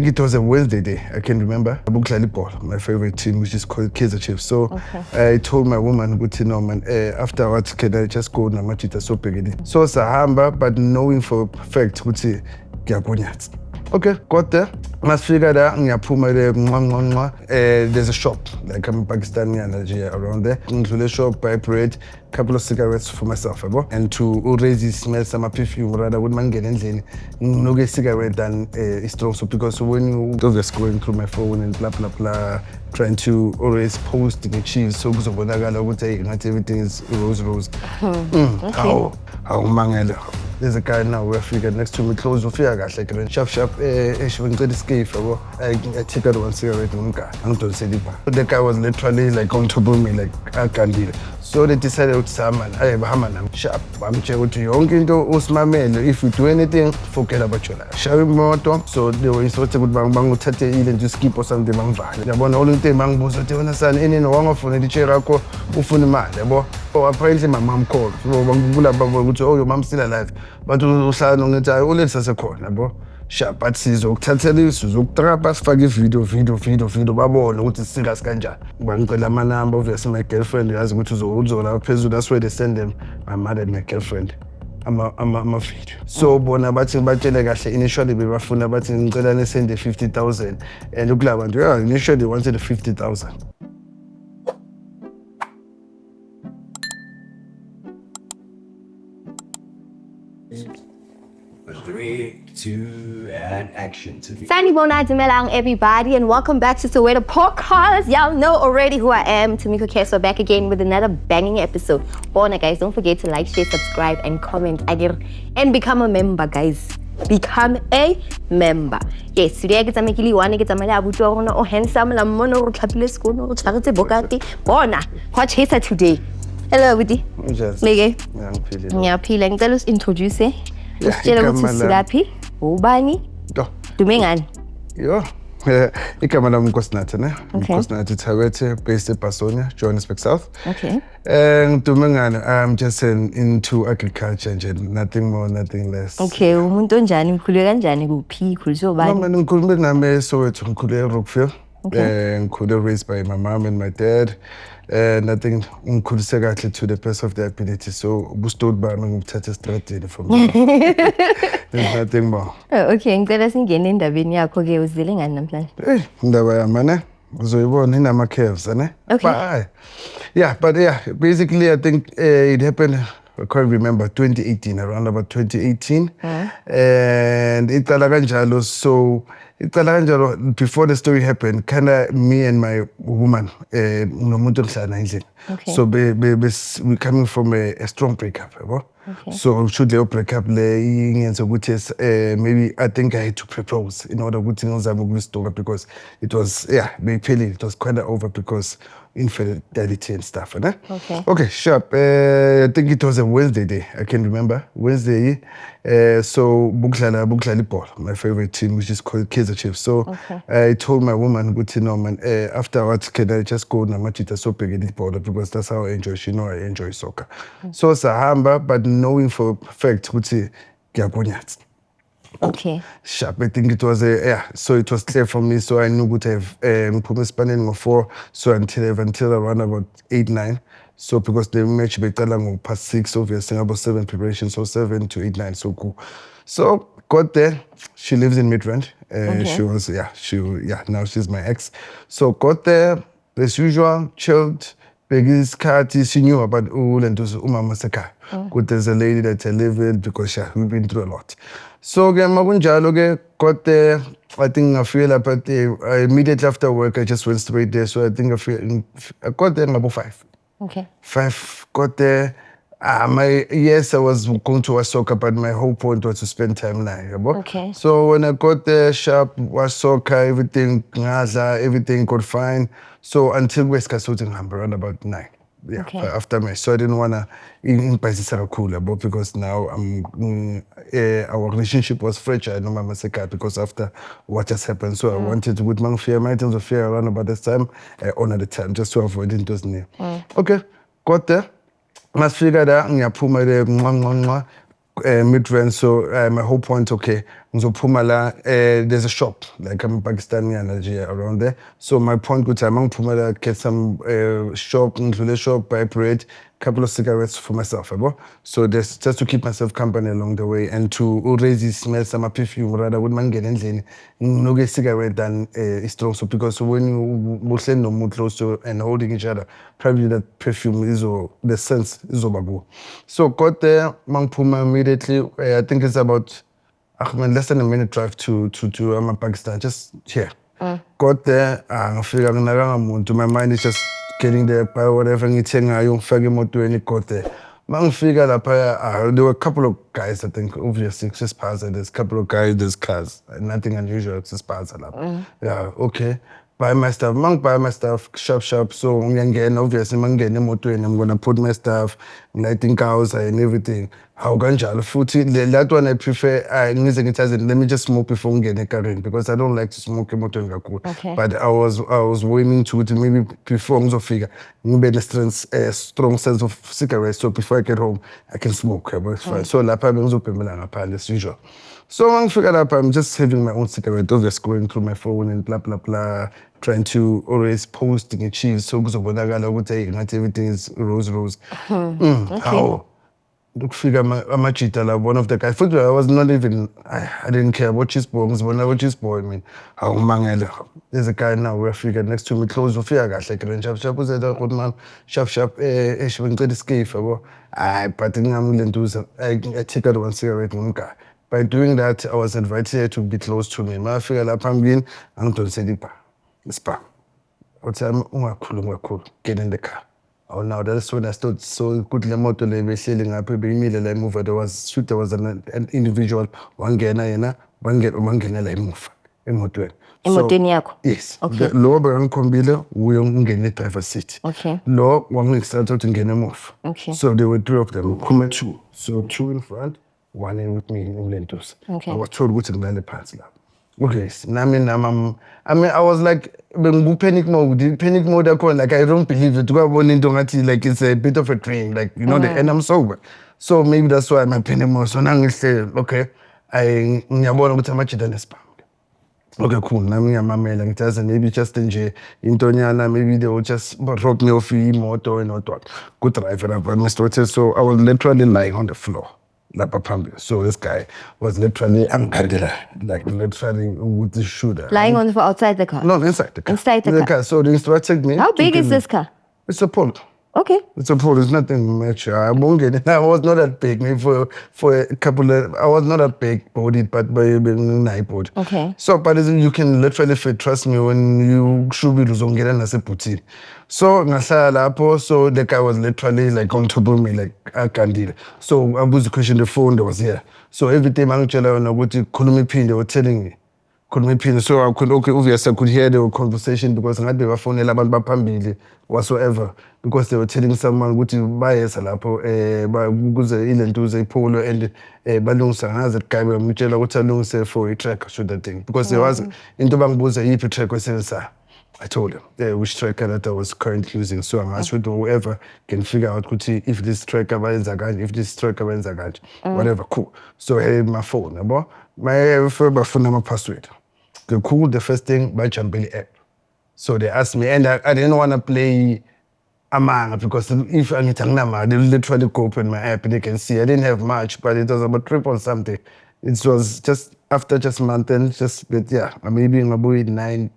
think it was a Wednesday day. I can remember. Abukudlala ibhola, my favorite team, which is called Kaizer Chiefs. So I told my woman, no man, afterwards can I just go namajita so big. So sahamba, but knowing for a fact, ukuthi ngiyakonyatsa. Okay, got there. Must figure that there's a shop like I'm Pakistani energy around there. Into the shop, I prayed a couple of cigarettes for myself, and to already smell some perfume rather would man get in no get cigarette than it's also because when you just going through my phone and blah blah blah, trying to always post the achieve so good I would say not everything is rose. How mangel. There's a guy now where I figured next to me close with fear like a sharp when to escape I take out one cigarette and the guy was literally like on top of me like I can't deal. So they decided to summon I'm sharp. I'm to if you do anything, forget about your life. Shall we so they were instructed with bang and just keep or something bang. The one only thing bang was in wrong of the chair apparently my mom called. So your mom's still alive. But always as a call, sharp but sizokuthathela sizokuthrapa sifake video babone ukuthi serious kanjani bangicela ama number obviously my girlfriend yazi ukuthi uzola phezulu that's why they send them my mother and my girlfriend ama video so bona bathi batshele kahle initially bebafuna bathi ngicela nesende 50,000 and ukula bantu initially they wanted 50,000. Three, two, and action. Sanibona Dumelang everybody and welcome back to Soweto Podcast. Y'all know already who I am. Tamiko Keso back again with another banging episode. Bona guys, don't forget to like, share, subscribe and comment and become a member guys. Become a member. Yes, today I get to make you one get to my abuto or handsome la mono tlhapile skono o tshwaretse bokati. Bona, what chase today? Hello Widi. Just. Lege. Ngiyaphila. Ngicela usintroduce. Usitshela ukuthi silaphi, ubani? Dumengani? Yo. Igama lami Nkosinathi ne. Nkosinathi Thawethe based in Basonia, Johannesburg South. Okay. Dumengani, I'm just into agriculture and nothing more, nothing less. Okay, umuntu onjani ukhulele kanjani kuphi khulisa ubani? Mama ngikhuluma nami Soweto ngikhulele eRockville. Ngikhulele raised by my mom and my dad. And I think ngikhulise kahle to the best of their ability. So ubusitoli bami ngibuthatha estradini from me. There's nothing more. Oh, okay, ngicela singene endabeni yakho ke uzile ngani namhlanje? Indaba yami ne. Uzoyibona inama curves ne. Okay. But basically I think it happened I can't remember 2018 around about 2018 and iqala kanjalo so before the story happened kinda me and my woman nomuntu engihlala endlini so we coming from a strong breakup so should they break up ingenza ukuthi maybe I think I had to propose in order ukuthi ngizame ukusitoka because it was it was kind of over because infidelity and stuff okay sharp I think it was a Wednesday day I can remember Wednesday so abukudlala ibhola my favorite team which is called Kaizer Chiefs so I told my woman no man afterwards can I just go namajita so big ibhola because that's how I enjoy I enjoy soccer so sahamba but knowing for a fact ukuthi ngiyakonyatsa. Okay. Sharp. I think it was so it was clear for me. So I knew good have put spending of 4 so until around about 8-9. So because the match be past 6 obviously about 7 preparation, so 7 to 8-9 so cool. So got there. She lives in Midrand. She was now she's my ex. So got there as usual, chilled. Because she knew about and umama seka. Good there's a lady that I live with because we've been through a lot. So got there. I think I feel about immediately after work I just went straight there. So I think I got there about 5. Okay. 5 got there. I was going to watch soccer, but my whole point was to spend time now. Okay. So when I got there, sharp, watched soccer, everything got fine. So until West Coast around about 9. After my so I didn't wanna cooler, but because now our relationship was fragile, no mama seka because after what has happened. So I wanted to with my items of fear around about this time, honor the time, just to avoid it was near. Okay, got there. Must figure that ngiyaphuma mid-range so my whole point okay ngizophuma la, there's a shop like I'm Pakistani Nigeria around there. So my point good time ngiphuma la, get some shop, ngidlule shop, buy bread, couple of cigarettes for myself, yabo. So there's just to keep myself company along the way and to raise the smell some perfume rather would man get endlini no get cigarette than strong. So because when you send no more close to and holding each other, probably that perfume is the sense is over. So got there, Mangpuma immediately. I think it's about less than a minute drive to Pakistan, just here. Got there, I figure to my mind is just getting there by whatever ngithengayo ngifake emotweni got there. Mangifika lapha there were a couple of guys, I think obviously just there's a couple of guys, there's cars, nothing unusual, just lapha. Yeah, okay. Buy my stuff, buy my stuff, sharp. So ngiyangena obviously mangena emotweni, I'm gonna put my stuff, lighting cows and everything. How kanjalo futhi that one I prefer ngize ngithaze let me just smoke before ngene ekareni because I don't like to smoke emotweni kakhulu. Okay. But I was waiting to maybe before ngizofika ngibe strong sense of cigarettes, so before I get home I can smoke, but it's fine. So lapha ngizobhemela ngaphandle as usual. So mangifika lapha I'm just having my own cigarette, obviously going through my phone and blah, trying to always post nge-chill so kuzobonakala ukuthi ngathi everything is rose. How ukufika amajita la, one of the guys futhi I was not even I didn't care about chisbo, ngizibona about chisbo. I mean awumangele, there's a guy now we're figure next to me close ufika kahle ke sharp uzetha ukuthi man sharp ngicela iskife yabo. But ngingamlentuza I take out one cigarette ngomguy. By doing that, I was invited to be close to me. I figure out I'm angidonsela ispa. Uthi ungakhulu, get in the car. Oh, now that's when I started so good le moto le behleli ngapha beyimile la emuva. There was an individual wangena la emuva emotweni. Emotweni yakho? Yes. Okay. Lo bengikhombile uye ungene driver's seat. Okay. Lo wangisthatha ukuthi ngene emuva. Okay. So there were three of them, two. So two in front, one in with me in Lentos. Okay. I was told ukuthi ngilale phansi la. Okay, I was like panic mode akho, like I don't believe it. Like it's a bit of a dream, like you know, and I'm sober. So maybe that's why my panic mode. So now okay, ngiyabona ukuthi amajita nespa. Okay, cool. Nami ngiyamamela ngithaza maybe just nje intonyana, maybe they will just drop me off imoto and not what. Good driver up and Mr. So I was literally lying on the floor. So this guy was literally like literally with the shooter. Lying on the floor outside the car? No, inside the car. Inside the car. So the instructor took me. How big is this car? It's a Polo. Okay. It's a Polo. It's nothing much. I won't get it. I was not that big. Maybe for a couple of, I was not that big bodied, but by an iPod. Okay. So, but you can literally fit, trust me, when you should be losing get as a putin. So, so the guy was literally like on top of me, like I can't deal. So I was questioning the phone that was here. So every time I'm telling they were telling me. So I could, obviously I could hear the conversation because I had the phone whatsoever, because they were telling someone what you buy as a lapo, kuze Polo and balungisa ngaze guy bamtshela ukuthi alungise for a track should that thing, because there was into bangibuza yiphi track wesenzisa. I told him which tracker that I was currently using. So I'm asking whoever can figure out if this tracker if this tracker whatever, cool. So I had my phone, my phone number password. Cool, the first thing by Jambeli app. So they asked me, and I didn't want to play Amanga because if I'm Tangnama, they literally go open my app and they can see I didn't have much, but it was about triple something. It was just after just a month and maybe maybe 9,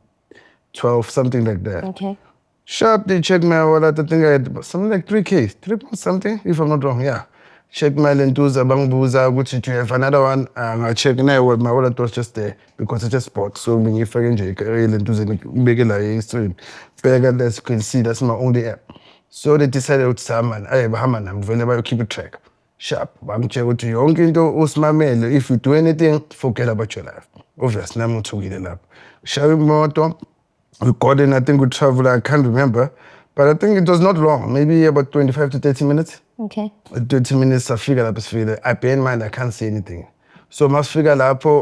12, something like that. Okay. Sharp, they checked my wallet. I think I had something like 3K, 3 something, if I'm not wrong, yeah. Check my lentuza, bangbuza, which you have another one. I check now my wallet was just there because I just bought. So if I can check lentuza, big like stream. As you can see, that's my only app. So they decided to Saman, I'm available to keep a track. Sharp, I'm checking to you. If you do anything, forget about your life. Obviously, I'm not talking it up. Sharp moto, we got in, I think we traveled, I can't remember. But I think it was not long, maybe about 25 to 30 minutes. Okay. 30 minutes, I figured out, I pay in mind, I can't say anything. So I figured out, you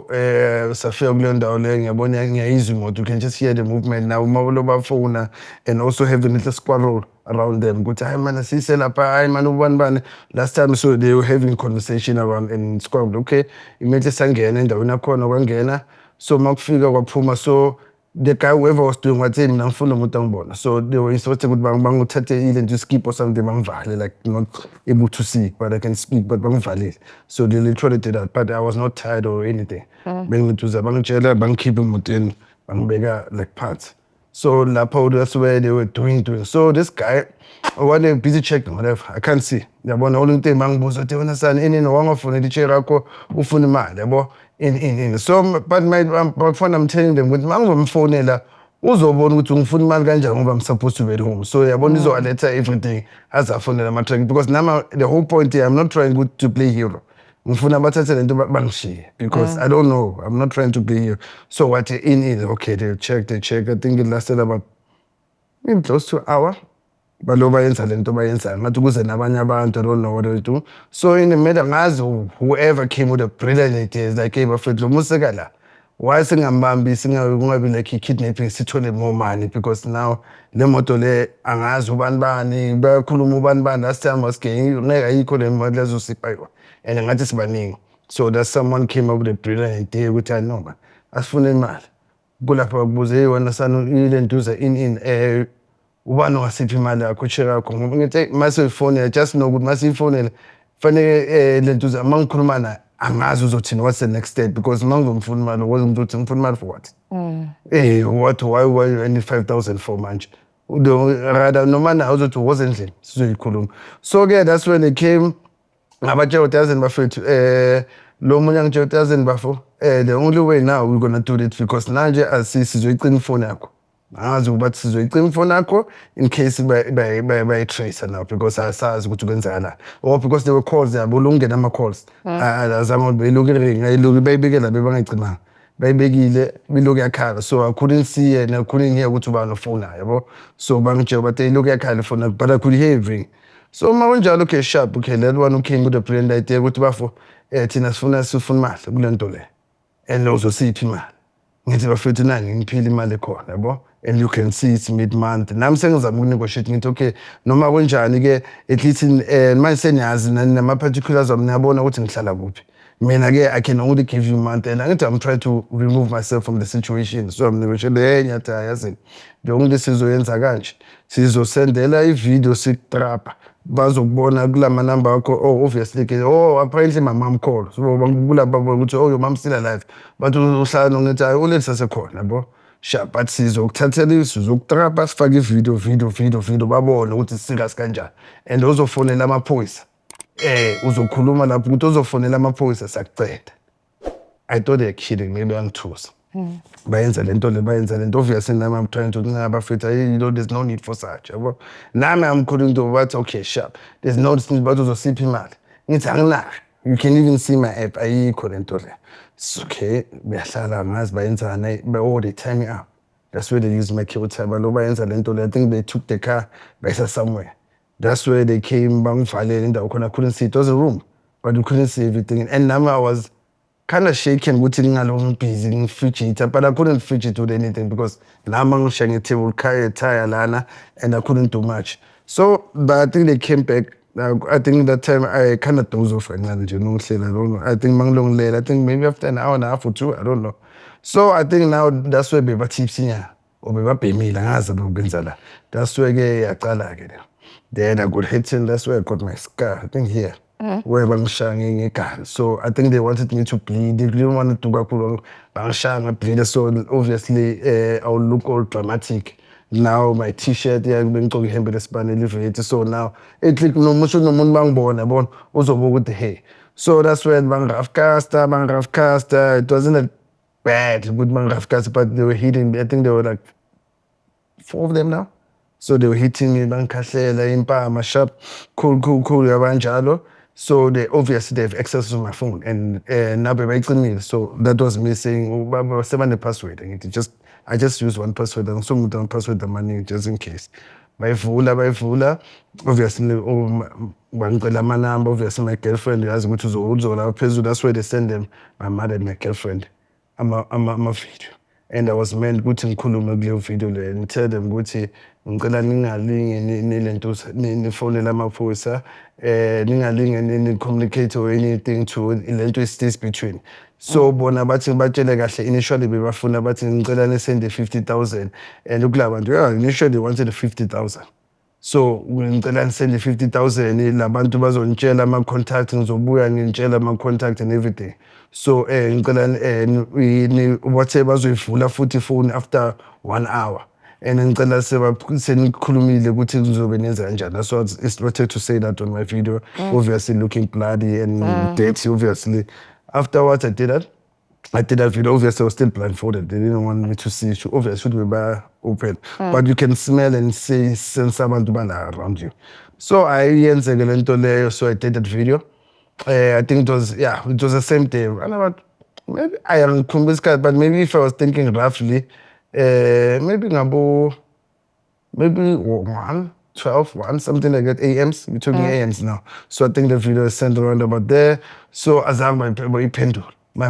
can just hear the movement now, phone, and also have the little squirrel around them. But I man, sise lapha, I man ubani. Last time so they were having a conversation around in squad. Okay, immediately sangena endaweni yakhona kwangena. So makufika kwaphuma so the guy whoever was doing what in ngifuna umuntu angibona. So they were instructed ukuthi banguthathe ile nje skip or something bangivale like not able to see but I can speak but bangivalile. So they literally did that but I was not tired or anything. Bengithuza bangitshela bangikhipha emotweni bangibeka like parts. So lapho that's where they were doing. So this guy when they busy checking whatever I can't see. Yabona only thing bangibuza uthi wena sana ini wangafuna i-chair yakho ufuna imali yabo in so but my phone I'm telling them ukuthi mangizomfonela uzobona ukuthi ngifuna imali kanjani ngoba I'm supposed to be at home. So yabona izoletha everything as afonela ama-track because now the whole point here I'm not trying to play hero. Ngifuna bathathe lento bangishiye because I don't know. I'm not trying to play hero. So what in okay they check. I think it lasted about maybe close to an hour. Balo bayenza lento bayenza ngathi kuze nabanye abantu I don't know what they do. So in the middle ngazi whoever came with a brilliant ideas like hey bafethu lo musika la why singambambi kungabi like kidnapping sithole more money because now le moto le angazi ubani bani bayakhuluma ubani bani last time was getting ngeke ayikho le mali lezosipha yona and ngathi sibaningi. So that someone came up with a brilliant idea ukuthi I know man asifuna imali kulapha kubuze hey wena sana ile ntuza in ubani wasiphi imali yakho share yakho ngoba ngithi mase phone just know ukuthi mase phone fanele lento zama ngikhuluma na angazi uzothina what's the next step because mangizomfuna imali wasn't uthi ngifuna imali for what what why I need 5,000 for manje rather no man uzothi wasendlini sizoyikhuluma. So ke that's when they came ngabatshela 1000 bafethu lo munye ngitshela 1000 bafo the only way now we're going to do it because manje asizoyicina ifone yakho angazi ukuthi sizoyicima ifone yakho in case by tracer now because asazi ukuthi kwenzakala or because there were calls yabo lungena ama calls azama beloku ring ayiloku bayibekela bebangayicimanga bayibekile biloku yakhala so I couldn't see and I couldn't hear ukuthi ubani ofona yabo so bangitshela bathi iloku yakhala ifone but I could hear it ring. So makunjalo okay sharp okay that one came with a brilliant idea ukuthi bafo thina sifuna imali kulento le and uzosiphi imali ngithi bafethu nani ngiphila imali khona yabo and you can see it's mid month nami sengizama ukunegotiate ngithi okay noma kunjani ke at least manje senyazi nama particulars wami niyabona ukuthi ngihlala kuphi mina ke I can only give you month and ngithi I'm trying to remove myself from the situation so I'm negotiating nyathi yazi the only sizoyenza kanje sizosendela ivideo sitrapa bazokubona kulama number akho obviously ke apparently my mom called so bangibula baba ukuthi your mom still alive but uhlala ngithi uletha sekhona yabo sharp but sizokuthathela isizokutrapa sifake ivideo babone ukuthi serious kanjani and uzofonela amaphoyisa uzokhuluma lapho ukuthi uzofonela amaphoyisa sakuceda. I thought they're kidding maybe angithusa bayenza lento obviously now I'm trying to ngabafethu you know there's no need for such yabo nami I'm calling to what okay sharp there's no need but uzosiphi imali ngithi anginayo you can even see my app ayikho lento le okay behlala ngazi bayenzana they time me up that's where they use my kill time lo bayenza lento le I think they took the car bayisa somewhere that's where they came bangivalele indawo khona I couldn't see it was a room but you couldn't see everything and now I was kind of shaken ukuthi ngingalong busy ngifidget but I couldn't fidget with anything because nama ngishiya ngetable tire lana and I couldn't do much so but I think they came back I think that time I kind of dozed off and I don't know I think mangilongilela I think maybe after an hour and a half or two I don't know so I think now that's where beba tipsinya or beba bemila ngazi lokwenza la that's where ke yaqala ke then I got hit and that's where I got my scar I think here where bangishaya ngegali so I think they wanted me to bleed they didn't want to go kakhulu bangishaya bleed so obviously I will look all dramatic now my t-shirt bengigcoka ihembe lesibane elivete so now click nomuntu bangibona yabona uzobuka ukuthi hey so that's when bangirafcasta it wasn't that bad with bangirafcasta but they were hitting I think there were like 4 of them now so they were hitting me bangikhahlela impama sharp cool yabanjalo so they obviously they have access to my phone and now bebayicimile so that was me saying sebane password ngithi I just use one password and so one password the money just in case bayivula obviously bangicela ama number obviously my girlfriend yazi ukuthi uzola phezulu that's where they send them my mother and my girlfriend ama video and I was meant ukuthi ngikhulume kuleyo video leyo and tell them ukuthi ngicela ningalinge nilento nifonela amaphoyisa ningalinge ni-communicate or anything to lento stays between. So bona bathi batshele kahle initially bebafuna bathi ngicela nisende 50,000 and ukula bantu initially wanted 50,000. So ngicela nisende 50,000 labantu bazongitshela ama-contact ngizobuya ngitshela ama-contact and everything. So ngicela wathe bazoyivula futhi phone after 1 hour. And ngicela senikhulumile ukuthi kuzobe nenza kanjani. That's what it's wanted to say that on my video. Obviously looking bloody and dirty, obviously. Afterwards I did that video. Obviously I was still blindfolded. They didn't want me to see. Obviously should be bar open. But you can smell and see sense abantu around you. So I so I did that video. I think it was the same day. And about maybe I am convinced, but maybe if I was thinking roughly, maybe 1, something like that, AMs. We're talking AMs now. So I think the video is sent around about there. So as I'm my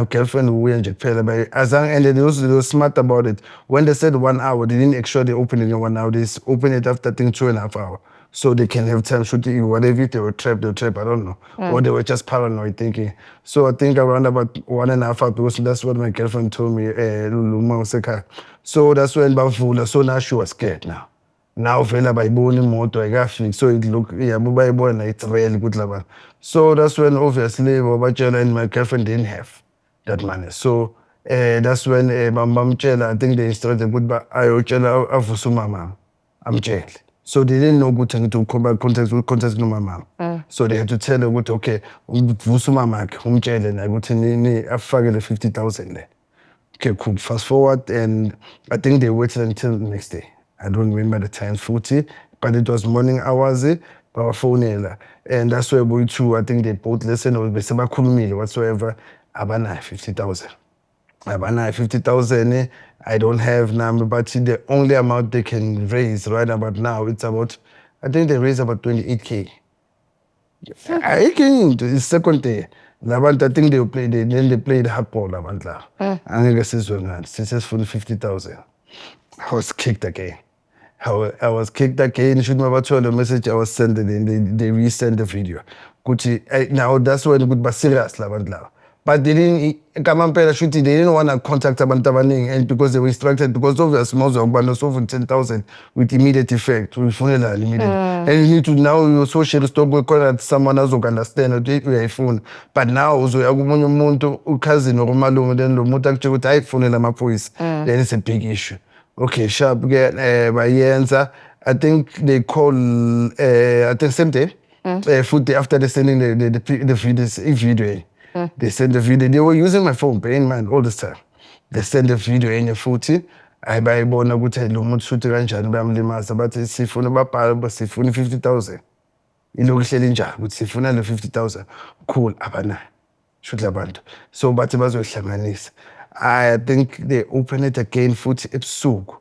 girlfriend who went to Azang, and they were smart about it. When they said 1 hour, they didn't actually they open it in 1 hour. They open it after I think 2.5 hours. So they can have time shooting you, whatever. If they were trapped, I don't know. Or they were just paranoid thinking. So I think around about 1.5 hours, because that's what my girlfriend told me, so that's when Bafula, so now she was scared now. Now vela bayibona imoto ayikafiki, so it look bayibona it's really good laba. So that's when obviously Babachela and my girlfriend didn't have that money. So that's when Bamchela, I think they instructed goodbye ayotshela avusuma mama. I'm jail. So they didn't know good to come back contact no mama. So they had to tell her good okay, vusuma mama umtshele na ukuthi ni afakele 50,000 there. Okay, cool. Fast forward and I think they waited until the next day. I don't remember the time 40, but it was morning hours, our phone, and that's where we two, I think they both listened or whatsoever, Abana 50,000. Abana 50,000, I don't have number, but the only amount they can raise right about now, it's about, I think they raise about 28K. I came to the second day. I think they played hardball. I guess this one, successful 50,000. I was kicked again. I was kicked again. Should my the message I was sending in, they resend the video. Now that's when it would be serious. But they didn't want to contact Abantabaning, and because they were instructed, because of the small of over 10,000 with immediate effect. We phone immediate. And you need to now you social stop with someone else who can understand your phone. But now so you cousin or malume then the iPhone then it's a big issue. Okay, sharp get by Yenza. I think they call at the same day. After they sending the video. They send the video. They were using my phone, paying man all this time. They send the video in your footy. I buy bona good lomo shoot ranjan bamlimaza but sifuna bapala but sifuna 50,000. Ilokuhleli njani ukuthi sifuna le 50,000. Cool abana. Shoot labantu. So bathi bazohlanganisa. I think they open it again futhi ebusuku.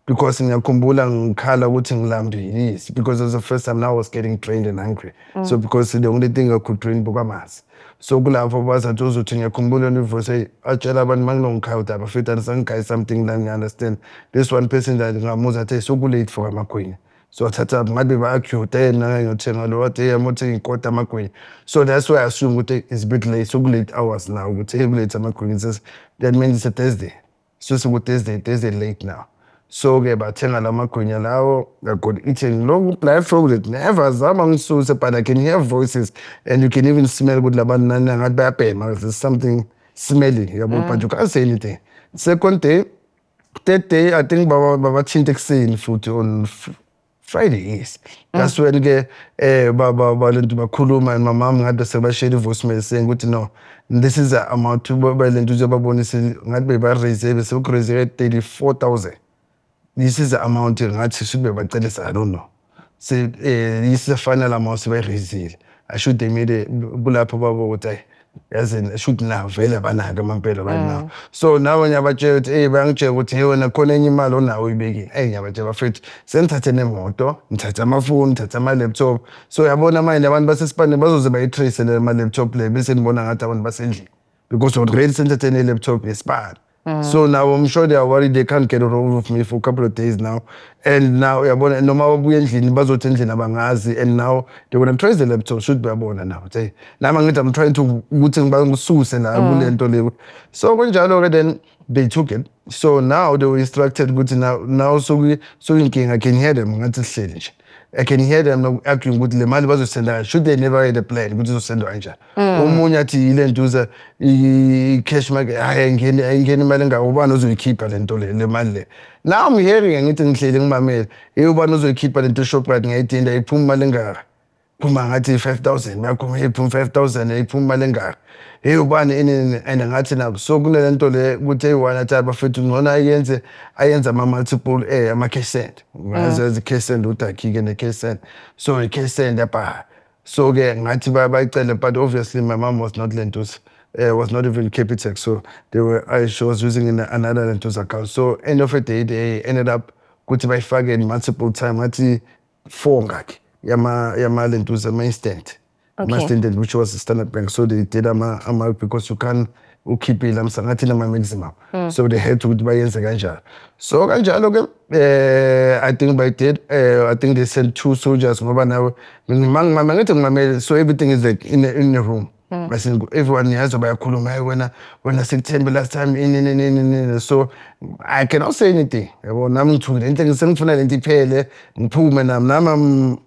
Because ngiyakhumbula ngikhala ukuthi ngilambile is because it was the first time now I was getting trained and hungry. So because the only thing I could train bukamas. So kulapho bazathi uzothi ngiyakhumbula universe atshela abantu manginongikhawuta bafetha sangikhaya something that you understand. This one person that ngamuza athi so late for amagwinya. So thatha ngabe ba-acute ngiyothenga lo wathi yamothi ngikota amagwinya. So that's why I assume ukuthi it's a bit late, so late hours now ukuthi late amagwinya. That means it's a Thursday. So it's a Thursday late now. So bathenga lamagwinya lawo I got eating long blindfolded never zama ngisuse but I can hear voices and you can even smell good labantu ngathi bayabhema. There's something smelly yabo but you can't say anything. Second day, third day I think baba thinta ekuseni futhi on Friday is. That's when baba lento bakhuluma and my mom ngathi sebashare voicemail saying ukuthi no, this is the amount to balento zobabonisa ngathi beba-raise bese-raise 34,000. This is the amount ngathi should be bacelisa, I don't know. So this is the final amount sebayiraisile. I should they made it bulapho babo ukuthi as in should now vele banaka amampela right now. So now when yabatshela ukuthi bangitshela ukuthi yona khona enye imali onawo uyibekile. Ngiyabatshela bafethu sengithathe nemoto, ngithatha amafoni, ngithatha ama-laptop. So yabona manje abantu basesipane bazoze bayitrace le ma-laptop le bese nibona ngathi abantu basendlini. Because already sengithathe ne-laptop yesipane. So now I'm sure they are worried they can't get a hold of me for a couple of days now. And now uyabona noma babuya endlini bazothi endlini abangazi, and now they want to trace the laptop should bayabona now. Nami ngithi I'm trying to ukuthi ngibangisuse la kule nto leyo. So kunjalo ke then they took it. So now they were instructed ukuthi now so inkinga, I can hear them ngathi sihleli nje. I can hear them arguing ukuthi le mali bazosenda, should they never had a plan ukuthi uzosendwa kanjani. Omunye athi ile ntuza i-cash market ayingeni imali engaka, ubani ozoyikhipha le nto le mali le. Now I'm hearing ngithi ngihleli ngimamele ubani ozoyikhipha le nto Shoprite ngiyayidinda iphuma imali engaka. Phuma ngathi 5,000 mayakhuluma iphuma 5,000 iphuma imali engaka. Ubani and ngathi nabo so kunale nto le ukuthi eyi-one athi abafethu ngcono ayenze ama-multiple ama-cash send. Ngazi i-cash send ukuthi akhike ne-cash send. So i-cash send apha. So ke ngathi bayicele, but obviously my mom was not Lentus, was not even Capitec. So she was using another Lentus account. So end of the day they ended up ukuthi bayifake multiple time ngathi 4 ngakhi yama Lentus ama-instant. Okay. Which was the Standard Bank. So they did because you can't keep it maximum. So they had to buy kanjalo. So kanjalo I think by did I think they sent 2 soldiers ngoba nawe ngithi so everything is like in the room. Everyone has to bayakhuluma wena September last time in so I cannot say anything. Yabo nami ngithule into sengifuna lento iphele ngiphume nami I'm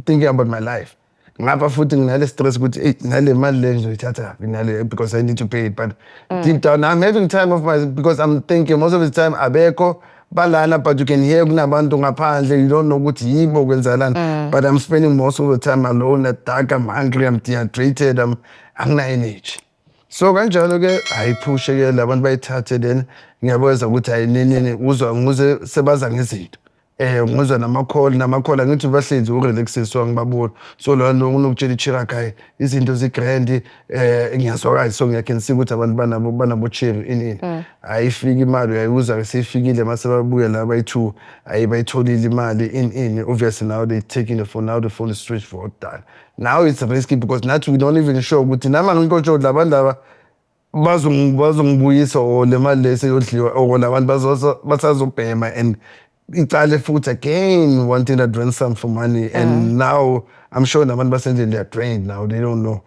thinking about my life. Ngapha futhi nginale stress ukuthi nale mali le ngizoyithatha nale because I need to pay it, but deep down I'm having time of my, because I'm thinking most of the time abekho balana, but you can hear kunabantu ngaphandle, you don't know ukuthi yibo kwenzalana, but I'm spending most of the time alone at dark. I'm hungry, I'm dehydrated, angina energy. So kanjalo ke ayiphushe ke labantu bayithathe, then ngiyabona ukuthi ayinini uzwa ngize sebaza ngezinto. Ngizwa nama-call angithi bahlezi urelaxiswa ngibabona. So lona unokutshela i-cheer guy izinto zi-grand, ngiyazwakala, so ngiyakhe see ukuthi abantu banabo-cheer ini. Ayifika imali uyayuzwa seyifikile mase babuya la bayi-2 bayitholile imali ini. Obviously now they taking the phone, now the phone is switched for done. Now it's risky because nathi we don't even sure ukuthi nama ngikho labantu laba bazongibuyisa or le mali leseyodliwa or labantu basazobhema and icale futhi again wanting to drain some for money, and now I'm sure nabantu basendlini they are drained now, they don't know.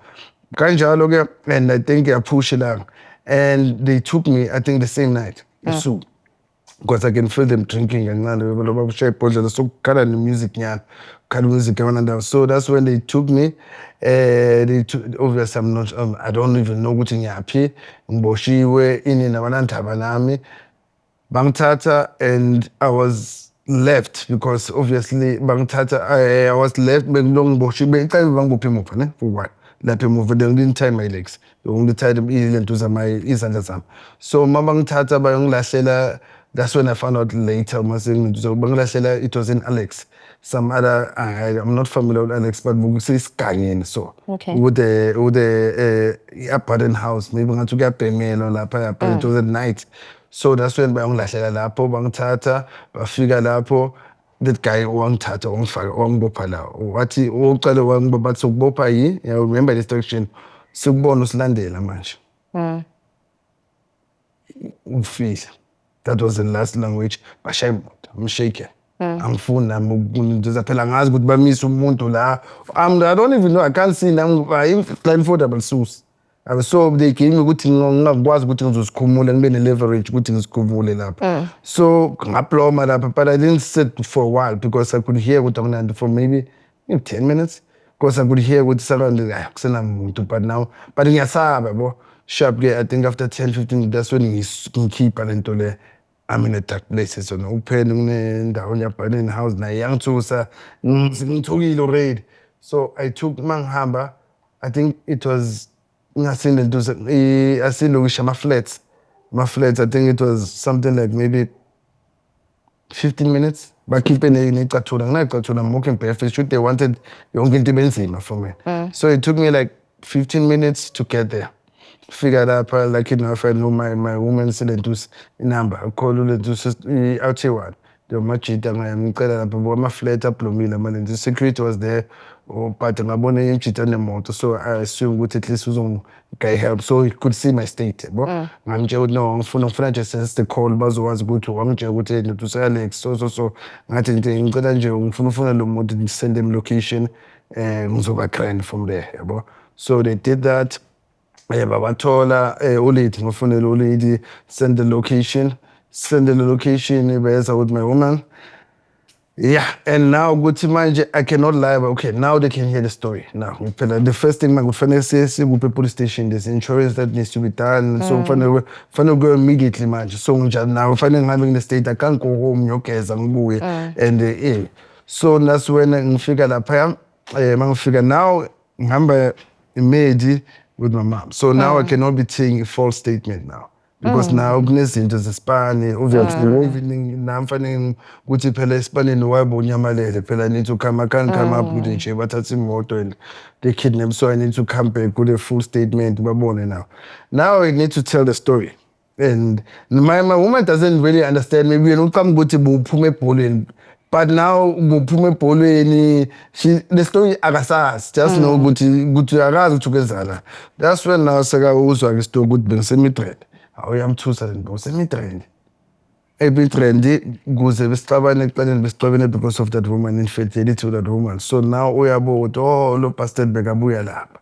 Kanjalo ke, and I think I push it out, and they took me I think the same night so because I can feel them drinking and so kala music nyana kala music yabana. So that's when they took me. They took, obviously I'm not I don't even know ukuthi ngiyaphi, ngiboshiwe ini nabanantaba nami bangithatha, and I was left because obviously bangithatha I was left bengiboshiwe icala bangibophe emuva ne for what lapha emuva, they didn't tie my legs, they only tied into izandla zami. So mama ngithatha bayongilahlela. That's when I found out later bangilahlela, it was in Alex, some other I'm not familiar with Alex, but Isigangeni. So okay, with the apartment house maybe ngathi kuyabhemela lapha, it was at night. So that's when bayongilahlela lapho bangithatha bafika lapho, that guy wangithatha wangifaka wangibopha la wathi ucala wangibopha sokubopha yi, I remember the instruction, sikubona usilandela manje ufile. That was the last language. I'm shaking. Angifuni ngizophela ngazi ukuthi bamisa umuntu la. I don't even know, I can't see now. I'm blindfolded sus. So they gave me ukuthi ngingakwazi ukuthi ngizosikhumula ngibe ne-leverage ukuthi ngisikhumule lapha. So ngaploma lapha, but I didn't sit for a while because I could hear ukuthi akunanto for maybe 10 minutes, because I could hear ukuthi surrounded kusenamuntu, but now but ngiyasaba bo sharp. I think after 10-15 that's when ngikhipha lento le. I'm in a dark places, so no pen kunendawo nyabhana in house na yangithusa ngithukile already. So I took mangihamba, I think it was ngasinde ntuza asilokisha ma flats, I think it was something like maybe 15 minutes. Bakhiphe necathulo nginacathulo, I'm walking barefoot, shoot they wanted yonke into ibenzima for me. So it took me like 15 minutes to get there. Figured out like enough, I know my woman said to number. I called her to out here one. majita ngicela lapha ama-flat ablomile manje the security was there but ngabona imjita nemoto so I assume ukuthi at least uzongipay help so he could see my state yabo ngamtshela ukuthi no ngifuna nje sense the call bazowazi ukuthi wangitshela ukuthi nto Alex so ngathi nje ngicela nje ngifuna lo muntu send him location ngizoba client from there yabo so they did that babathola ulady ngofonela ulady send the location beza with my woman. Yeah, and now ukuthi manje I cannot lie, but okay, now they can hear the story. Now, the first thing kufanele siye police station, there's insurance that needs to be done. So kufanele go immediately manje. So now kufanele ngihambe in the state, I can't go home ngiyogeza ngibuye. And so that's when ngifika lapha mangifika now ngihamba immediately with my mom. So now I cannot be taking a false statement now. Because now kunezinto zesipani obviously everything namfanele ukuthi phela esipaneni wabo unyamalele phela I need to come up with nje bathatha imoto and they kidnap so I need to come back with a full statement babone now I need to tell the story and my woman doesn't really understand maybe uqamba ukuthi buphuma ebholeni but now buphuma ebholeni the story akasazi just know ukuthi akazi ukuthi ukwenzala that's when now seka uzwa ke story ukuthi bengisemidred awuyamthusa lento semitrend ebitrend kuze besixabane because of that woman infidelity to that woman so now uyabo ukuthi lo bastard bekabuya lapha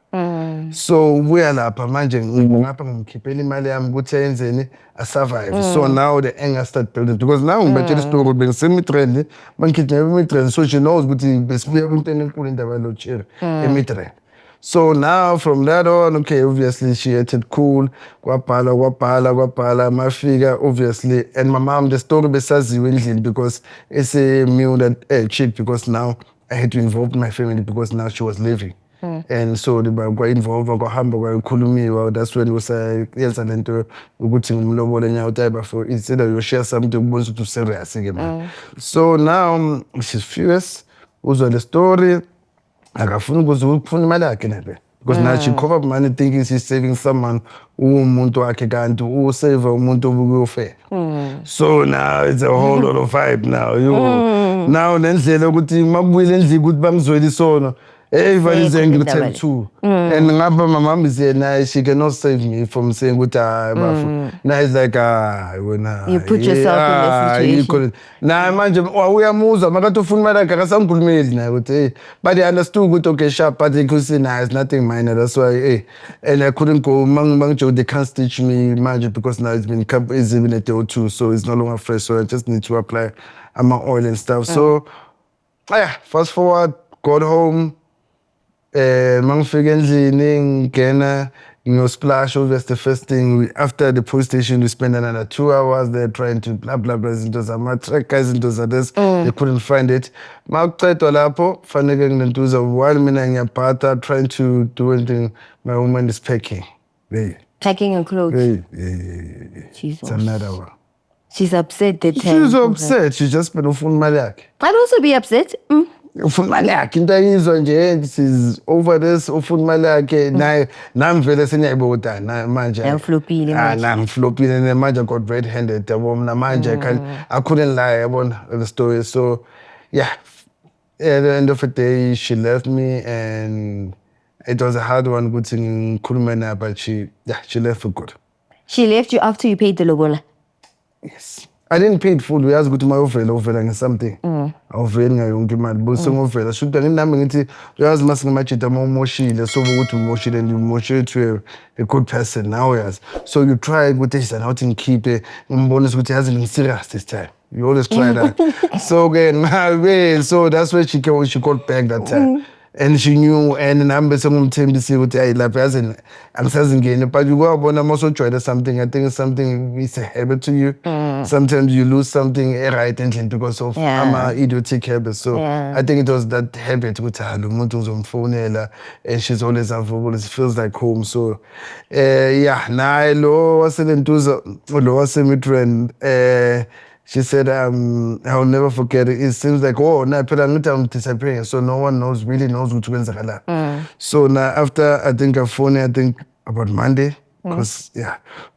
so ubuya lapha manje ngapha ngimkhiphela imali yami ukuthi ayenzeni a survive so now the anger start building because now ngibatshela story bengisemitrend bangikhipha emitrend so she knows ukuthi besibuya kunteni enkulu indaba lo chira emitrend. So now from that on, okay, obviously she acted cool. Kwapala, mafika, obviously. And my mom, the story besaziwe endlini because it's a meal that chick because now I had to involve my family because now she was leaving. And so they got involved, kwahamba kwakhulumiwa. That's when we say yenza lento ukuthi ngimlobole nyawo type for instead of you share something ubonisa ukuthi serious again. So now she's furious. Uzwa the story. Akafuna ukufuna imali yakhe nabe because now she cover up money thinking she's saving someone umuntu wakhe kanti usave umuntu obukuyofe so now it's a whole lot of vibe now now lendlela ukuthi makubuyile endlini ukuthi bamzwela isono everybody saying you tell two and ngapha my mom is here now she cannot save me from saying ukuthi now it's like you put yourself in this situation now manje uyamuzwa makathi ufuna imali yakhe akasamkhulumeli naye ukuthi but they understood ukuthi okay sharp but they could say nah it's nothing minor that's why and I couldn't go mangijo they can't stitch me manje because now it's been a day or two so it's no longer fresh so I just need to apply my oil and stuff so fast forward got home mangifika endlini ngena splash that's the first thing after the police station we spent another 2 hours there trying to blah into zama-trackers into this they couldn't find it makucedwa lapho fanele nginentuza while mina ngiyabhatha trying to do anything my woman is packing packing her clothes Jesus. It's another one she's upset that time she's upset she just been ufuna imali yakhe I'd also be upset ufuna imali yakhe into ayizwa nje she's over this ufuna imali yakhe naye namvele seniyayibota manje ngiflopile ngiflopile manje got red handed yabo mina manje I couldn't lie yabona the story so yeah at the end of the day she left me and it was a hard one ukuthi ngikhulume naye but she left for good. She left you after you paid the lobola? Yes. I didn't pay it full. Uyazi ukuthi mayovela ngesomething. Awuveli ngayo yonke imali. Bose ngovela. Should nginami ngithi uyazi masingimajita moshile so ukuthi umoshile and umoshile to a good person now uyazi. So you try ukuthi isa now ngikhipe ngimbonisa ukuthi yazi ngiserious this time. You always try that. So again, so that's where she called back that time. And she knew and nami sengumthembisi ukuthi hey lapha yazi angisazingeni but you go bona also try something I think something is a habit to you sometimes you lose something right endlini because of idiotic habits so I think it was that habit ukuthi lo muntu uzomfonela and she's always available it feels like home so naye lo waselentuza lo wasemitrend she said, I'll never forget it. It seems like, I'm disappearing. So no one really knows what's going on. So now after, I think about Monday, because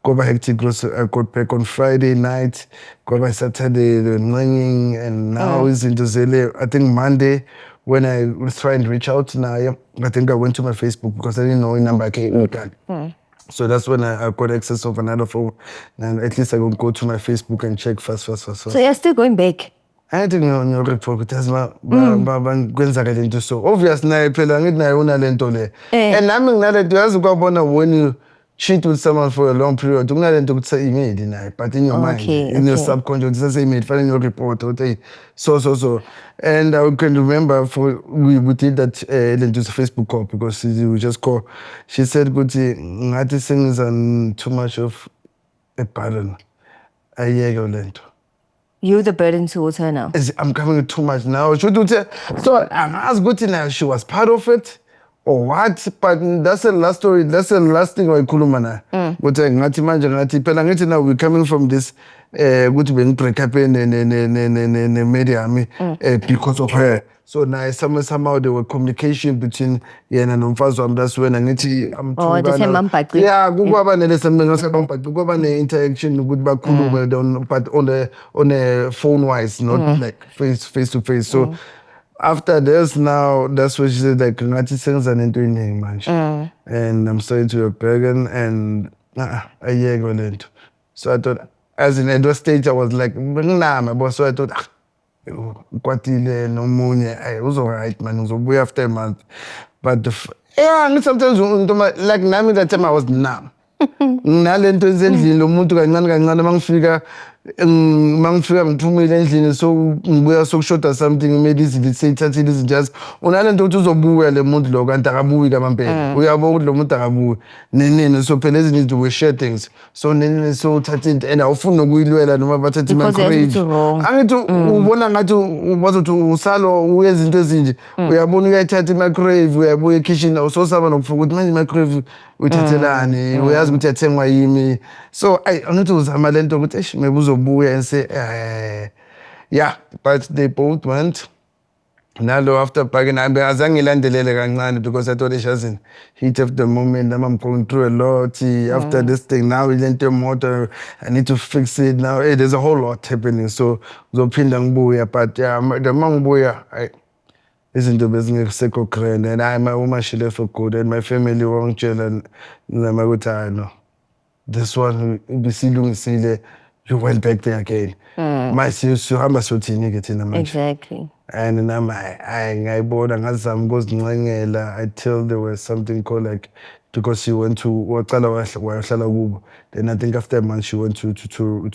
go by hectic. I got back on Friday night, go by Saturday, the ringing, and now it's into Zele. I think Monday, when I was trying to reach out to Naya, I think I went to my Facebook because I didn't know the number came. So that's when I got access of another phone, and at least I could go to my Facebook and check fast. So you're still going back? I think no report because kwenzakala into so obvious naye phela ngithi naye unalento le and nami nginalento yazi kwabona when you cheat with someone for a long period kunalento ukuthi email naye but in your mind in your subconscious say email fanele your report ukuthi so and I can remember we did that lento Facebook call because we just call she said ukuthi ngathi sengiza too much of a burden ayeke lento. You're the burden towards her now. I'm coming too much now. So I'm as good now. She was part of it or what? But that's the last story. That's the last thing I could manage. But ngati manje ngati pela ngati now we're coming from this good being break up in media because of her. So now somehow there were communication between yena nomfazi that's when ngithi I'm too kukwaba nelesembe ngasebamphathi kukwaba ne-interaction ukuthi bakhulume but on a phone wise not like face to face. So after this now that's what she said like ngathi senza nento eningi manje and I'm starting to be pregnant and ayeke lento. So I thought as in at that stage I was like nginama so I thought kwatile nomunye right man uzobuya after a month but sometimes like nami that time I was numb nginalento ezendlini lo muntu kancane mangifika ngithumile endlini so ngibuya sokushoda something maybe ithathile izinto unalento ukuthi uzobuya le muntu lo kanti akabuyi kamampela uyabona ukuthi lo muntu akabuyi nenene so phela ezinye izinto we share things so nenene so uthatha into and awufuni ukuyilwela noma bathatha imicrave angithi ubona ngathi bazothi usalo uyenza into ezinje uyabona uyayithatha imicrave uyabuya ekitchen awusosaba nokufuka ukuthi manje imicrave uyithathelani uyazi ukuthi yathengwa yimi so angithi uzama lento ukuthi maybe uzobuya and say but they both went nalo after bagging azange ngilandelele kancane because I thought she hasn't heat of the moment I'm going through a lot after this thing now ilento emoto I need to fix it now there's a whole lot happening so uzophinda ngibuya but the mangibuya izinto bezingekho grand and my woman she left for good and my family wangitshela nama ukuthi no this one bisilungisile you went back there again manje sihamba sothini ke thina manje exactly and nami ngayibona ngazama ukuzincengela until there was something called like because she went to waqala wahlala kubo then I think after a month she went to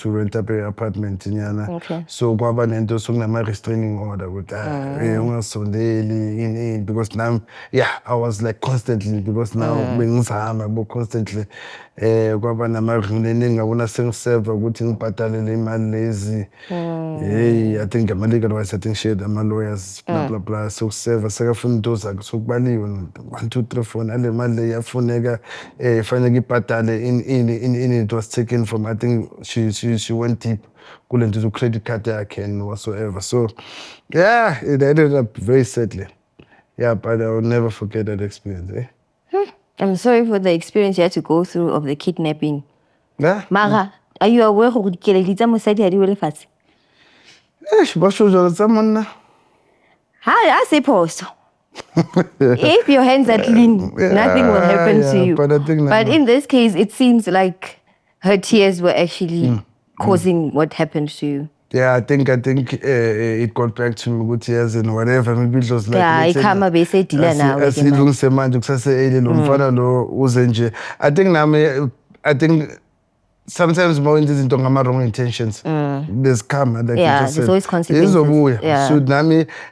rent up an apartment inyana so kwaba nento sokunama restraining order with ungasondeli because now I was like constantly because now bengizama constantly kwaba nama restraining ngabona sengiserve ukuthi ngibhadale le imali lezi I think ama legal wise I think she had ama lawyers blah blah so serve sekafuna into zakhe sokubaliwe 1 2 3 4 nale mali yafuneka fanele ibhadale in it was taken from I think she went deep kulento to credit card yakhe and whatsoever so it ended up very sadly but I will never forget that experience I'm sorry for the experience you had to go through of the kidnapping Mara are you aware gore keledi tsa mosadi ha di wele fatshe ba shoja tsa monna I suppose if your hands are clean, nothing will happen to you. But in this case, it seems like her tears were actually causing what happened to you. I think it got back to me good tears and whatever. Maybe it was like ikhama bese dila nawe. Asilungise manje kusase lo mfana lo uze nje. I think sometimes more into izinto ngama wrong intentions. There's karma like you just said. There's always consequences. So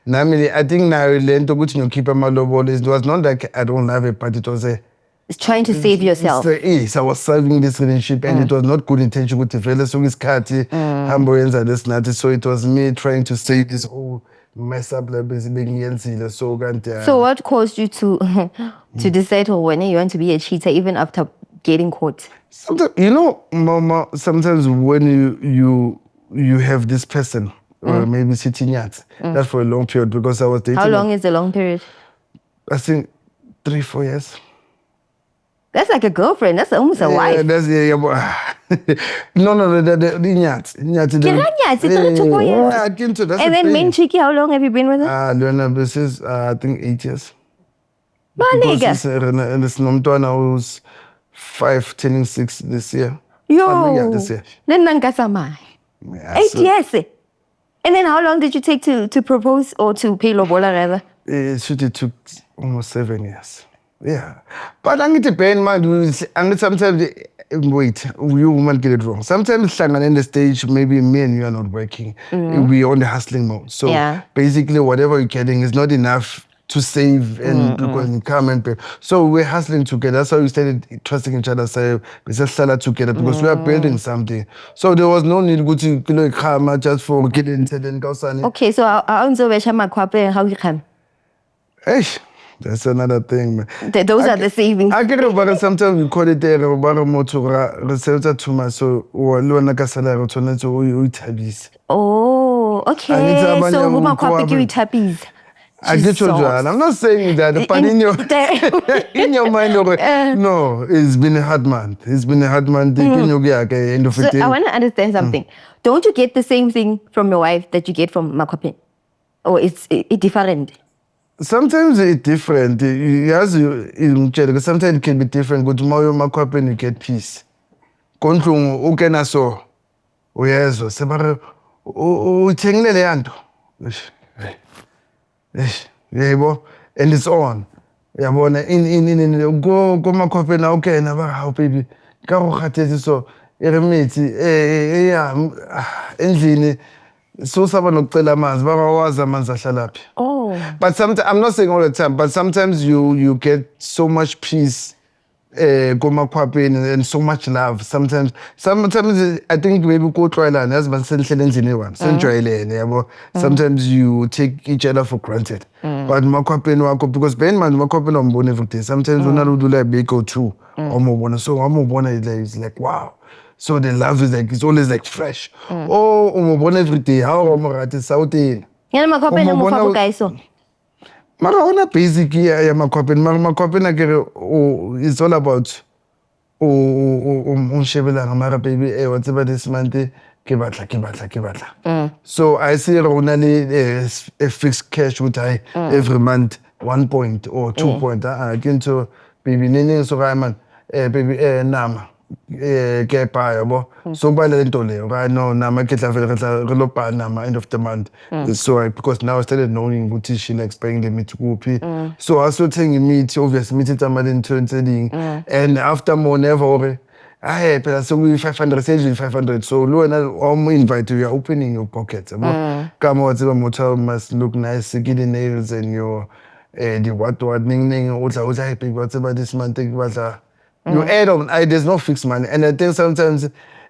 nami I think now lento ukuthi ngiyokhipha amalobolo it was not like I don't love it but it was it's trying to save yourself. I was saving this relationship and it was not good intention ukuthi vele sokuyisikhathi hambo yenza this nathi so it was me trying to save this whole mess up lebengiyenzile so kanti So what caused you to decide when you want to be a cheater even after getting caught? Sometimes, Mama, sometimes when you have this person, or maybe sitting at that for a long period, because I was dating. How long is the long period? I think 3-4 years. That's like a girlfriend. That's almost a Yeah, wife. that's no, the Inyati. Ke ra nyatsi, it's only 2 years. Yeah, Kinto, that's And the then thing. main cheeky, how long have you been with her? Lona, this is, I think 8 years. Because And it's Nomtwana who's 5, turning 6 this year. Yo. Yeah, this year. Then nankasamai. Yeah, 8 so, years. And then how long did you take to propose or to pay lobola rather? It took almost 7 years. Yeah. But I need to bear in mind, and sometimes, wait, you woman get it wrong. Sometimes in the stage, maybe me and you are not working. We're on the hustling mode. So basically, whatever you're getting is not enough to save and come and pay. So we're hustling together. That's how we started trusting each other. So we just started together because we are building something. So there was no need to come just for getting into the Okay, so how you come? Hey, that's another thing, man. Those are the savings. I get about sometimes we call it there about motor research too much. So loan ka salary to tabis. Oh, okay. So woman kwapiki tapis. I get you, I'm not saying that, but in your mind, no, it's been a hard month. It's been a hard month. End of So it. I want to understand something. Don't you get the same thing from your wife that you get from Makwapin? Or it's different? Sometimes it's different. Sometimes it can be different. Go to Makwapin and you get peace. Kontlung ukena so uyezwa sebara uthengile le yanto. Yebo, and it's on. Yabona in go Makwapin na ukena ba how baby ka go khathetse so eremithi endlini so saba nokucela amanzi bawazi amanzi ahlalaphi. Oh. But sometimes, I'm not saying all the time, but sometimes you get so much peace and so much love. Sometimes I think maybe go try and sometimes you take each other for granted. But because Ben man on bone every day. Sometimes when I do like bake or two so is like wow. So the love is like it's always like fresh. Oh, every day. How Omorati Southern. Yana Makwapin no mo guys so. Mara ona basic ya Makwapin. Makwapin it's all about shebela mara baby whatever this month ke batla. So I see a fixed cash with I every month 1 point or 2 point. Into baby nene so man baby nama. Ke pa yabo so ba le nto le right now nama ke tla re lo pa nama end of the month so because now I started knowing ukuthi she likes buying the meat kuphi so I also taking meat obviously meat tsamale into and after more never phela so we 500 sales 500 so lo wena invite you are opening your pockets come on the motor must look nice get the nails and your the what ning utla hey people what's about this month you add on, there's no fixed money. And I think sometimes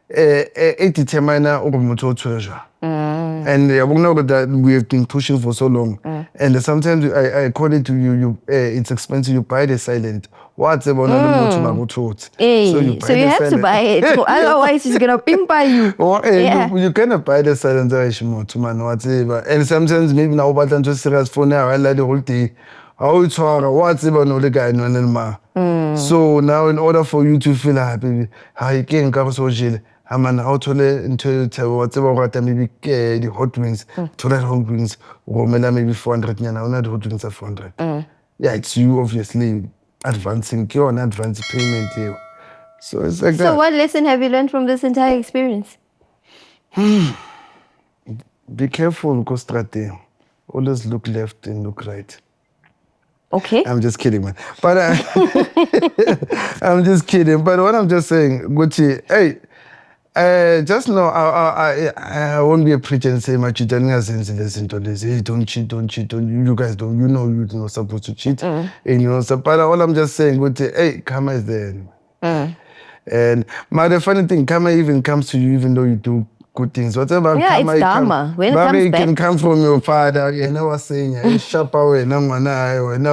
it determines our treasure. And I know that we have been pushing for so long. And sometimes I call it to you it's expensive, you buy the silent. What's about Hey, so you have to buy it. Otherwise, it's going to pimp by you. You cannot buy the silent whatever. And sometimes maybe now, but I'm just serious for now, I like the whole day. What's about no the guy no so now in order for you to feel happy how you can go so jail man how to into whatever what maybe the hot wings to that hot wings or maybe 400 nyana not hot wings are 400 yeah it's you obviously advancing your an advance payment here so it's like that. So what lesson have you learned from this entire experience? Be careful because always look left and look right. Okay. I'm just kidding, man. But I'm just kidding. But what I'm just saying, Gucci, hey, just know I won't be a preacher and say, "But you telling us into this. Hey, don't cheat. You guys don't. You know you're not supposed to cheat." And you know, so, but all I'm just saying, Gucci, hey, karma is there. And the funny thing, karma even comes to you, even though you do good things. Whatever. Yeah, it's karma. When it comes back, can come from your father. You know what I'm saying? You sharp away. No,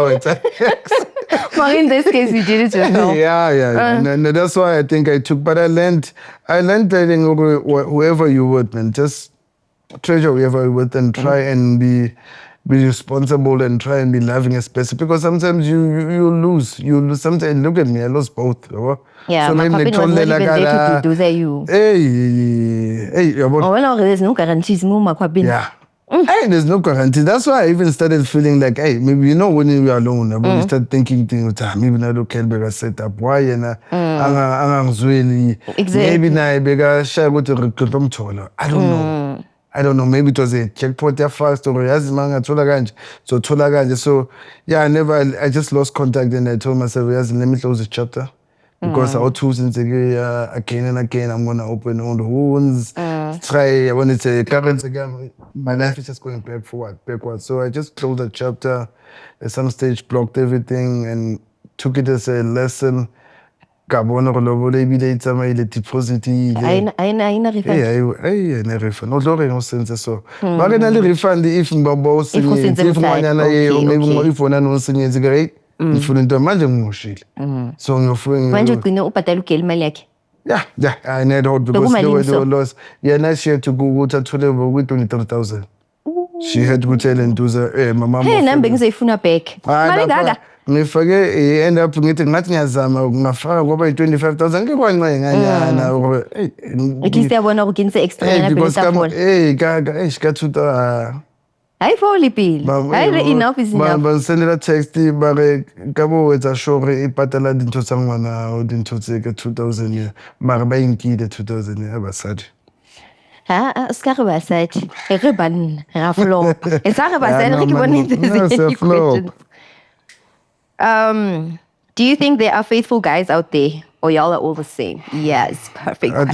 it's well, in this case, you did it yourself. Yeah. No, that's why I think I took. But I learned that whoever you with, man, just treasure whoever you with and try and be be responsible and try and be loving as best, because sometimes you lose. Sometimes look at me, I lost both. Yeah, so Makwapeni was not even there to do that you. Hey, well, there's no guarantees, Makwapeni. Yeah. Hey, there's no guarantee. That's why I even started feeling like, hey, maybe when you're alone, when you start thinking things, maybe not okay, better set up. Why really? Exactly. Maybe I better share with the recruitment. I don't know. I don't know. Maybe it was a checkpoint there first or so yeah, I just lost contact and I told myself, yes, let me close the chapter. Because I too since again and again I'm gonna open all the wounds. Try when it's a current again, my life is just going backwards. So I just closed the chapter, at some stage blocked everything and took it as a lesson. Kabona go ebile itsamile deposit Aina refund. no refund. No sense so. Ba re na le refund if mbabo senyetsi if ngwanyana maybe if wona no senyetsi great. Ngifuna into manje ngimoshile. So ngiyofuna manje ugcine ubhadala ugela imali yakhe. Yeah, I need out because they were lost. Yeah, now she had to go with a 23,000. She had to tell and do the mama. Hey, nambe ngizoyifuna back. Mali ngaka. Ngifake end up ngithi ngathi ngiyazama ngafaka ngoba 25,000 ngikwancane nganyana. At least yabona uginse extra na benefit. Hey, gaga, shika 2000. Hayi for lipile. Hayi enough is enough. Ba sendela text bare ka bo wetsa sure e patala dintho tsa ngwana o dintho tse ka 2000 mara ba inkile 2000 ya basadi. Ska re basadi. Re banna ra flop. E sa re basadi re ke bone questions. Do you think there are faithful guys out there or y'all are all the same? Yes, perfect. I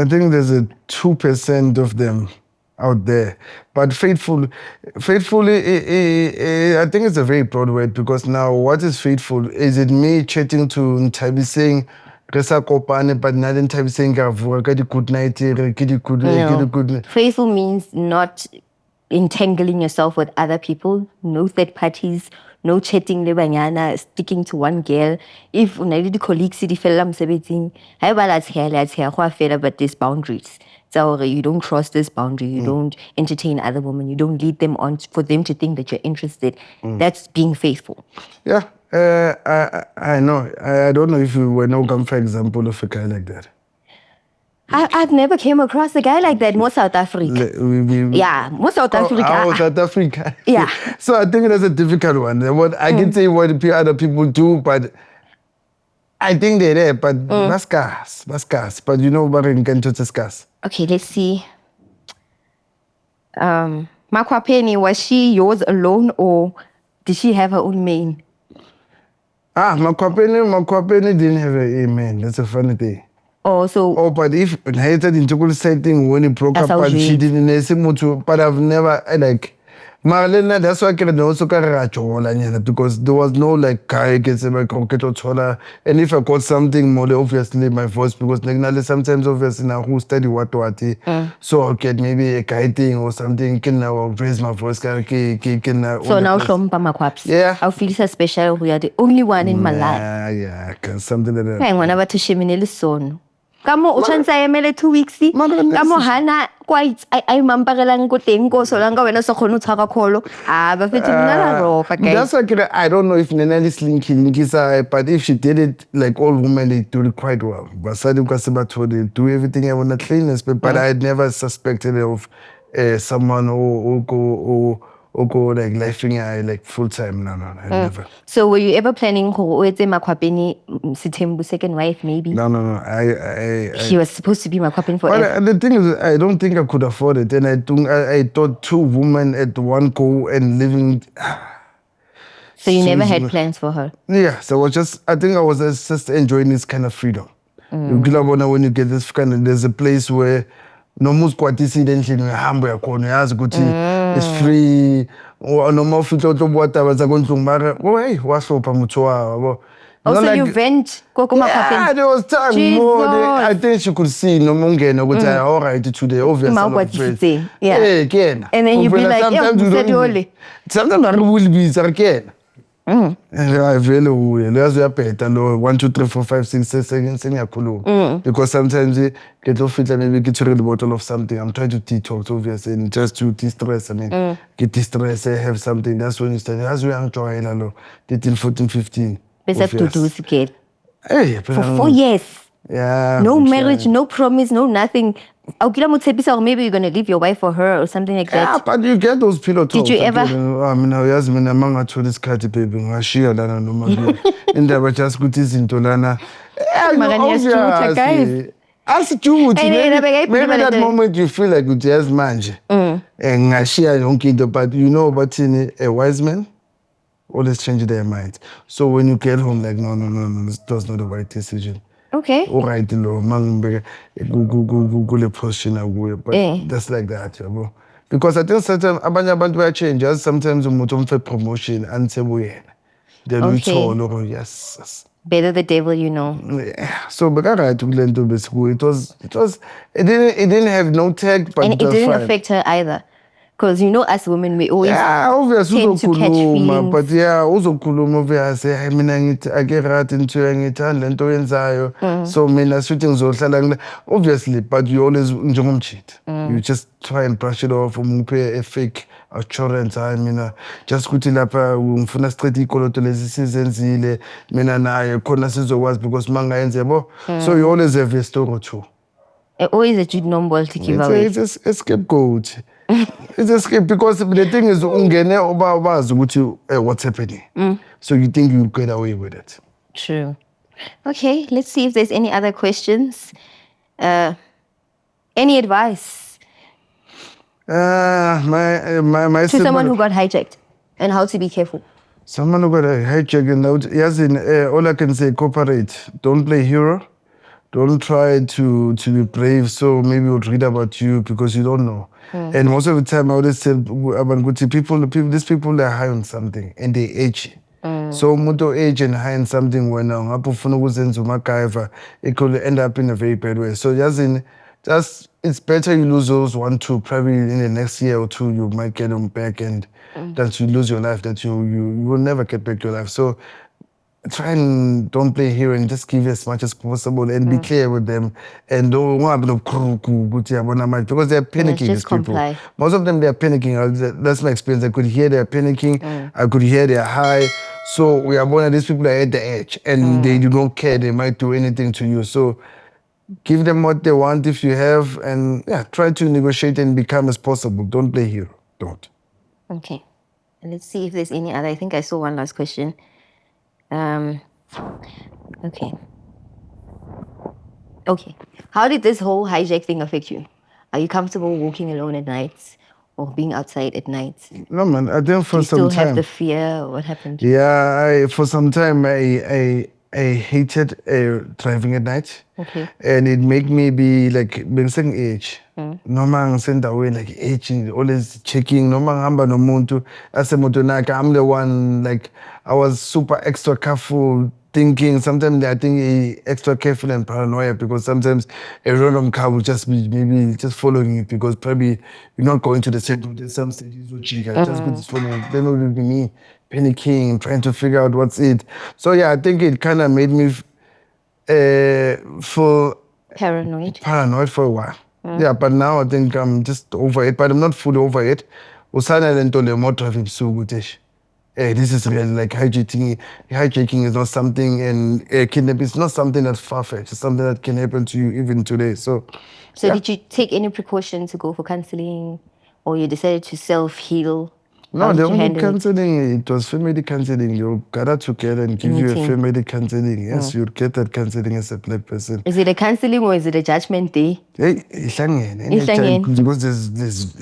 think there's a 2% of them out there, but faithfully, I think it's a very broad word, because now what is faithful? Is it me chatting to Ntabi saying Resa Kopane, but not Ntabi saying good night, good. Faithful means not entangling yourself with other people, no third parties, no chatting le banyana, sticking to one girl. If una di colleagues di fella msebetsing, ha ba let's hear go afela, but there's boundaries. So you don't cross this boundary, you don't entertain other women, you don't lead them on for them to think that you're interested. That's being faithful. Yeah, I know. I don't know if you were no come for example of a guy like that. I've never came across a guy like that. More South Africa. Yeah, more South Africa. South Africa. Yeah. So I think that's a difficult one. What I can say what other people do, but I think they're there, but that's scarce. But you know, Barin can touch scarce. Okay, let's see. Makwapeni, was she yours alone or did she have her own main? Makwapeni didn't have a main. That's a funny thing. Oh, but if I hated in chocolate setting when he broke up, but she didn't but I've never like Marlena, that's why I can also because there was no like guy gets my croquet or chola. And if I got something more, obviously my voice, because sometimes obviously now who study what. So I'll get maybe a guy thing or something, can now raise my voice. So now from Makwap's. Yeah. I feel so special. We are the only one in my life. Yeah, something like that. Hey, when I was to Shiminele son. Kamo uchansa emele 2 weeks. Kamo hana quite I mamparelang ko teng ko so lang ka wena so khona utshaka kholo. Ba fetsi nna ro pa ke. That's like I don't know if Nena is linking but if she did it like all women they do it quite well. Basadi ukase they do everything I want to cleanliness, but I had never suspected of someone who go like laughing like full time. No, I never. So were you ever planning to Makwapeni Sitembu second wife maybe? No. He was supposed to be Makwapeni forever. Well, the thing is, I don't think I could afford it, and I thought 2 women at one go and living. So you never had plans for her? Yeah, so I think I was just enjoying this kind of freedom. When you get this kind of, there's a place where no most quantity then she hamburger corner it's free or no more food to water was going to mara what's up also you vent yeah, there was time more I think she could see no monge no good all right today obviously yeah again and then you be like sometimes I will be again vele uye leyazi uyabheda lo 1 2 3 4 5 6 sengiyakhuluma because sometimes get ofitla maybe get a bottle of something. I'm trying to detox obviously and just to de-stress. I mean get de-stress, have something. That's when you start as we enjoy lo 13 14 15 Bese kududuza again. Hey, For 4 years. yeah, No I'm marriage, trying. no promise, no nothing. Awukila mutshepisa or maybe you're gonna leave your wife for her or something like that. Yeah, but you get those pillow talks. you ever- I mean, uyazi mina mangatholi isikhathi baby ngashiya lana noma kuya. Indaba just ukuthi izinto lana. Mara niyasijutha, guys. Asijuthi. And then Maybe that moment you feel like uthi yazi manje. Ngashiya yonke into, but you know but a wise man always change their mind. So when you get home like no, this was not the right decision. Okay. Alright lo mangibeke kule position akuyo, but that's like that yabo, because I think certain abanye abantu baya change as sometimes umuntu umfe promotion ansebuyena then uthole or yes. Better the devil you know. Yeah. So right kule nto besiku it didn't have no tag, but And it didn't fine. affect her either. Because you know us women we always obviously tend to catch uzokhuluma, feelings. but uzokhuluma obviously hayi mina ngithi ake right into ngithanda lento yenzayo, so mina sithi ngizohlala ngile obviously, but you always njengomchiti you just try and brush it off, umuphe a fake assurance hayi mina just ukuthi lapha ngifuna siqede ikoloto lezi sizenzile mina naye khona sizokwazi because mangayenze yabo, so you always have a story too. Always a Jude number to give away. It's a scapegoat. It's a scapegoat because the thing is ungene obazi ukuthi what's happening. So you think you get away with it. True. Okay, let's see if there's any other questions. Any advice My to someone who got hijacked and how to be careful? Someone who got a hijack and out. Yes, all I can say, cooperate. Don't play hero. Don't try to be brave. So maybe we'll read about you because you don't know. And most of the time, I always tell these people they're high on something and they age. So muto age and high on something when it could end up in a very bad way. So just it's better you lose those 1 2 probably in the next year or two you might get them back, and that you lose your life, that you will never get back your life. So try and don't play hero and just give as much as possible and be clear with them and don't want because they're panicking. These people. comply. Most of them they're panicking. That's my experience. I could hear they're panicking. I could hear they're high. So we are one of these people that are at the edge and they do not care. They might do anything to you. So give them what they want if you have, and try to negotiate and become as possible. Don't play hero. Don't. Okay. Let's see if there's any other. I think I saw one last question. Okay. How did this whole hijack thing affect you? Are you comfortable walking alone at night or being outside at night? No man, I think for Do you some still time. have the fear? What happened? Yeah, for some time I hated driving at night. Okay. And it made me be like being saying age. Noma ngisendaweni like age, always checking. Noma ngihamba nomuntu asemoto nakhe, I'm the one like I was super extra careful. Thinking sometimes I think extra careful and paranoia because sometimes a random car will just be maybe just following you because probably you're not going to the same route. There's some stages which you just go just following. Then it will be me panicking, trying to figure out what's it. So I think it kind of made me feel Paranoid for a while. Yeah, but now I think I'm just over it, but I'm not fully over it. Usana lento le more driving so good. This is really like hijacking is not something, and kidnapping is not something that's far-fetched. It's something that can happen to you even today. So did you take any precaution to go for counseling, or you decided to self-heal? No, the only counseling, it was family counseling. You gather together and give you a family counseling. Yes, you'd get that counseling as a black person. Is it a counseling or is it a judgment day? Hey, because there's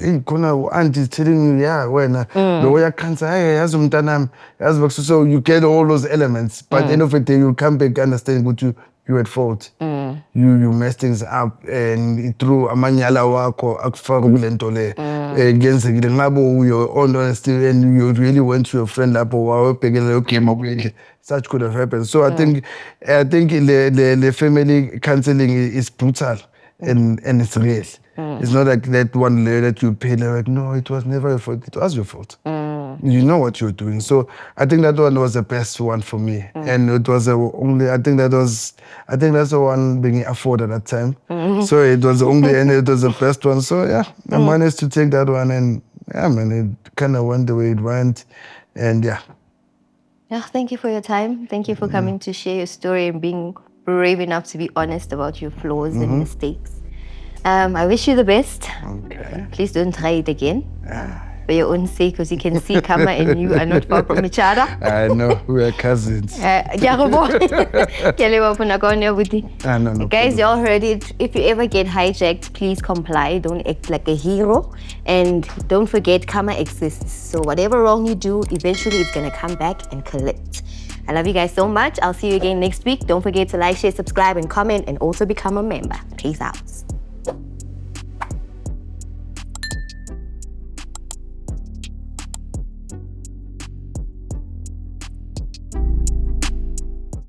auntie is telling you, when the way cancer, so you get all those elements. But at the end of the day, you come back understanding what you at fault. You mess things up and through amanyala wako akufaka kule nto le ngenzekile ngabo your own honesty, and you really went to your friend lapho wawebhekele yo game akuyendle. Such could have happened. So I think the family counseling is brutal and it's real. It's not like that one layer that you pay like no, it was never your fault. It was your fault. you know what you're doing. So I think that one was the best one for me, and it was the only. I think that's the one being afforded at that time. So it was the only, and it was the best one. So yeah, I managed to take that one, and yeah, man, it kind of went the way it went, and yeah. Yeah, thank you for your time. Thank you for coming to share your story and being brave enough to be honest about your flaws and mistakes. I wish you the best. Okay. Please don't try it again. For your own sake, because you can see Kama and you are not far from each other. I know, we are cousins. No, guys, y'all heard it. If you ever get hijacked, please comply. Don't act like a hero. And don't forget, karma exists. So whatever wrong you do, eventually it's going to come back and collect. I love you guys so much. I'll see you again next week. Don't forget to like, share, subscribe, and comment, and also become a member. Peace out.